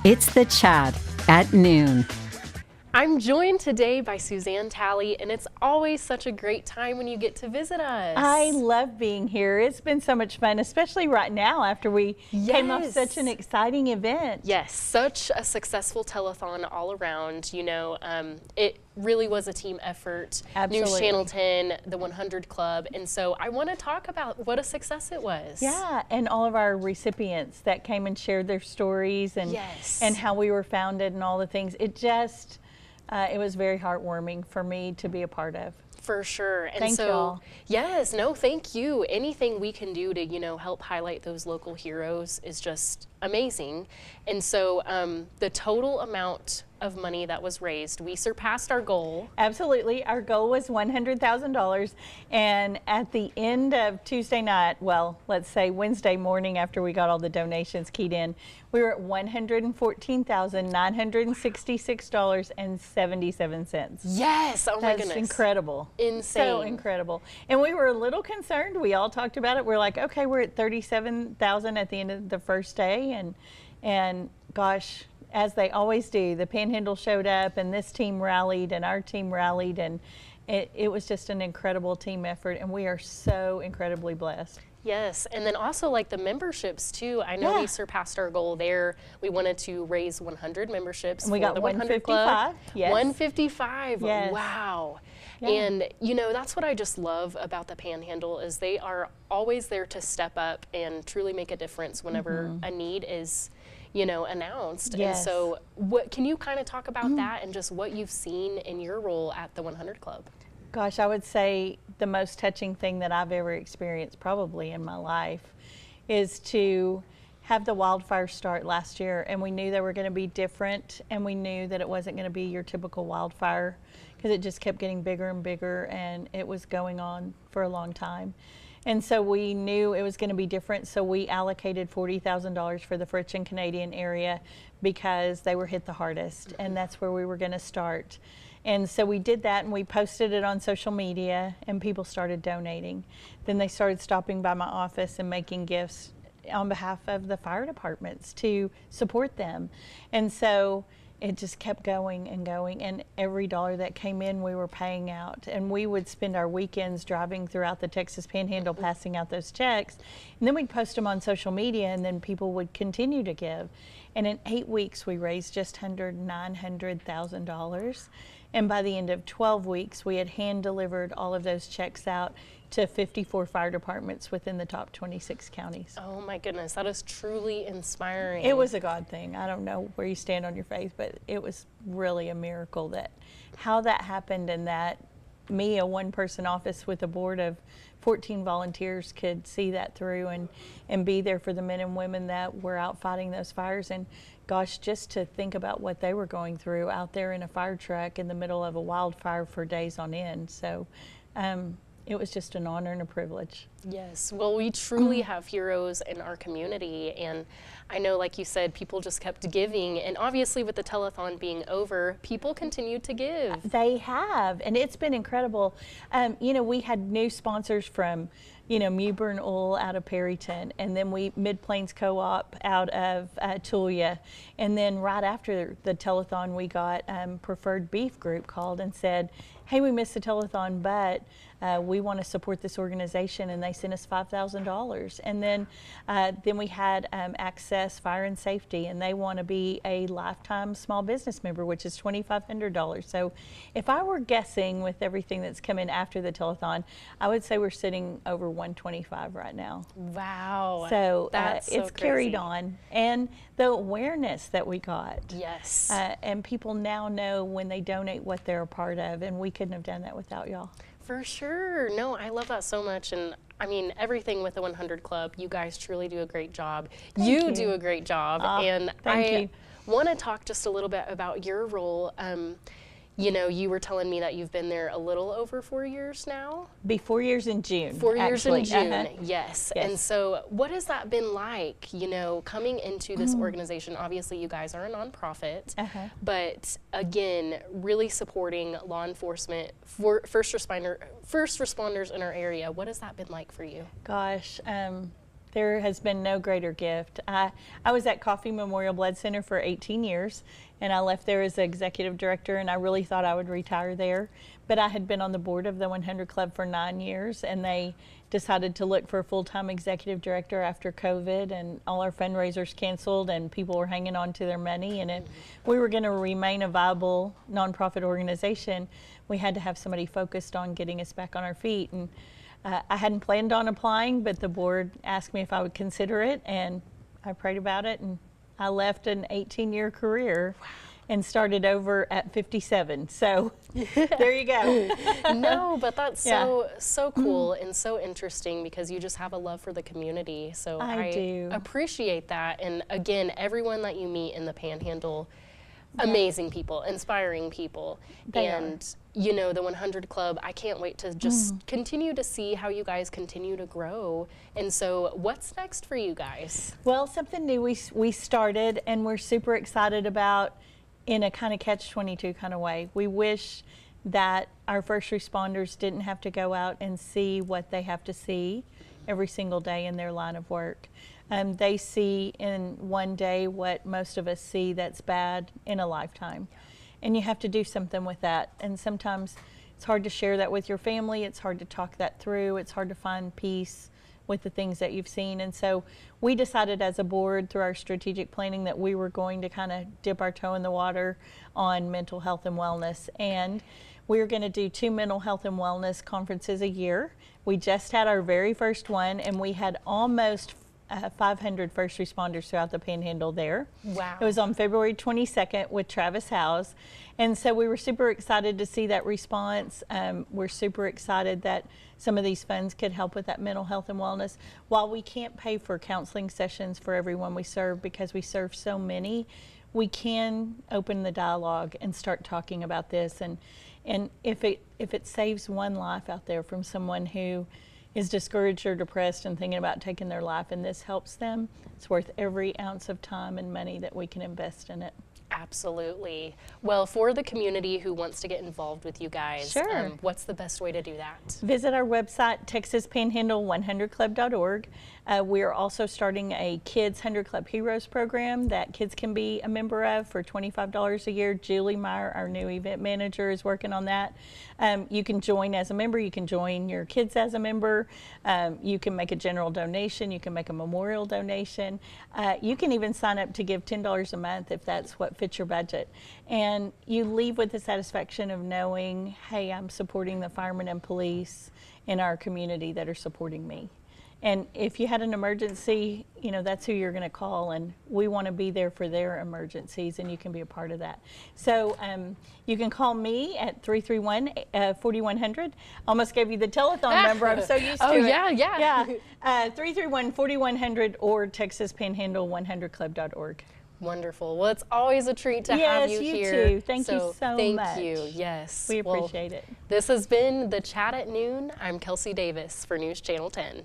It's the Chat at noon. I'm joined today by Suzanne Talley, and it's always such a great time when you get to visit us. I love being here. It's been so much fun, especially right now after we came off such an exciting event. Yes, such a successful telethon all around. You know, it really was a team effort. Absolutely. News Channel 10, the 100 Club, and so I want to talk about what a success it was. Yeah, and all of our recipients that came and shared their stories and how we were founded and all the things. It just it was very heartwarming for me to be a part of. For sure. And thank y'all. Yes, no, thank you. Anything we can do to, you know, help highlight those local heroes is just amazing. And so the total amount of money that was raised, we surpassed our goal. Absolutely. Our goal was $100,000. And at the end of Tuesday night, well, let's say Wednesday morning after we got all the donations keyed in, we were at $114,966.77. Yes. Oh my goodness. That's incredible. Insane. So incredible. And we were a little concerned. We all talked about it. We're like, okay, we're at 37,000 at the end of the first day. And gosh, as they always do, the Panhandle showed up and this team rallied and our team rallied, and it was just an incredible team effort, and we are so incredibly blessed. Yes, and then also like the memberships too. I know we surpassed our goal there. We wanted to raise 100 memberships. And we got the 155. Club. Yes. 155. Yes. Wow. Yeah. And you know, that's what I just love about the Panhandle is they are always there to step up and truly make a difference whenever a need is, you know, announced. Yes. And so what can you kind of talk about that and just what you've seen in your role at the 100 Club? Gosh, I would say the most touching thing that I've ever experienced probably in my life is to have the wildfires start last year, and we knew they were going to be different, and we knew that it wasn't going to be your typical wildfire because it just kept getting bigger and bigger, and it was going on for a long time. And so we knew it was going to be different, so we allocated $40,000 for the French and Canadian area because they were hit the hardest, and that's where we were going to start. And so we did that, and we posted it on social media, and people started donating. Then they started stopping by my office and making gifts on behalf of the fire departments to support them. And so it just kept going and going, and every dollar that came in we were paying out. And we would spend our weekends driving throughout the Texas Panhandle passing out those checks, and then we'd post them on social media, and then people would continue to give. And in 8 weeks we raised just under $900,000. And by the end of 12 weeks, we had hand delivered all of those checks out to 54 fire departments within the top 26 counties. Oh my goodness, that is truly inspiring. It was a God thing. I don't know where you stand on your faith, but it was really a miracle that how that happened, and that me, a one-person office with a board of 14 volunteers, could see that through and be there for the men and women that were out fighting those fires. And gosh, just to think about what they were going through out there in a fire truck in the middle of a wildfire for days on end. So it was just an honor and a privilege. Yes, well, we truly have heroes in our community, and I know, like you said, people just kept giving, and obviously with the telethon being over, people continued to give. They have, and it's been incredible. You know, we had new sponsors from, you know, Mewburn Oil out of Perryton, and then Mid Plains Co-op out of Tulia, and then right after the telethon, we got Preferred Beef Group called and said, hey, we missed the telethon, but we want to support this organization, and they sent us $5,000. And then we had Access Fire and Safety, and they want to be a lifetime small business member, which is $2,500. So if I were guessing with everything that's come in after the telethon, I would say we're sitting over 125 right now. Wow. So that's it's carried on. And the awareness that we got. Yes. And people now know when they donate what they're a part of, and we couldn't have done that without y'all. For sure. No, I love that so much. And I mean, everything with the 100 Club, you guys truly do a great job. You do a great job. And I want to talk just a little bit about your role. You know, you were telling me that you've been there a little over 4 years now? Be 4 years in June. 4 years in June, Yes. yes. And so what has that been like, you know, coming into this organization? Obviously, you guys are a nonprofit, but again, really supporting law enforcement, first responders in our area. What has that been like for you? Gosh, There has been no greater gift. I was at Coffee Memorial Blood Center for 18 years, and I left there as the executive director, and I really thought I would retire there. But I had been on the board of the 100 Club for 9 years, and they decided to look for a full-time executive director after COVID, and all our fundraisers canceled, and people were hanging on to their money. And if we were going to remain a viable nonprofit organization, we had to have somebody focused on getting us back on our feet. And I hadn't planned on applying, but the board asked me if I would consider it, and I prayed about it, and I left an 18-year career and started over at 57. So there you go. No, but that's so cool and so interesting, because you just have a love for the community. So I do appreciate that. And again, everyone that you meet in the Panhandle, amazing people, inspiring people. And you know, the 100 Club, I can't wait to just continue to see how you guys continue to grow. And so what's next for you guys? Well, something new we started, and we're super excited about, in a kind of catch-22 kind of way. We wish that our first responders didn't have to go out and see what they have to see every single day in their line of work. They see in one day what most of us see that's bad in a lifetime. And you have to do something with that. And sometimes it's hard to share that with your family. It's hard to talk that through. It's hard to find peace with the things that you've seen. And so we decided as a board, through our strategic planning, that we were going to kind of dip our toe in the water on mental health and wellness. And we're going to do 2 mental health and wellness conferences a year. We just had our very first one, and we had almost 500 first responders throughout the Panhandle there. Wow. It was on February 22nd with Travis Howes. And so we were super excited to see that response. We're super excited that some of these funds could help with that mental health and wellness. While we can't pay for counseling sessions for everyone we serve, because we serve so many, we can open the dialogue and start talking about this. And if it saves one life out there from someone who is discouraged or depressed and thinking about taking their life, and this helps them, it's worth every ounce of time and money that we can invest in it. Absolutely. Well, for the community who wants to get involved with you guys, what's the best way to do that? Visit our website, texaspanhandle100club.org. We are also starting a Kids 100 Club Heroes program that kids can be a member of for $25 a year. Julie Meyer, our new event manager, is working on that. You can join as a member. You can join your kids as a member. You can make a general donation. You can make a memorial donation. You can even sign up to give $10 a month if that's what fits your budget. And you leave with the satisfaction of knowing, hey, I'm supporting the firemen and police in our community that are supporting me. And if you had an emergency, you know, that's who you're going to call, and we want to be there for their emergencies, and you can be a part of that. So you can call me at 331-4100. Almost gave you the telethon number. I'm so used to it. Yeah. 331-4100 or texaspanhandle100club.org. Wonderful. Well, it's always a treat to have you here. Yes, you too. Thank you so much. Thank you. Yes. We appreciate it. This has been The Chat at Noon. I'm Kelsey Davis for News Channel 10.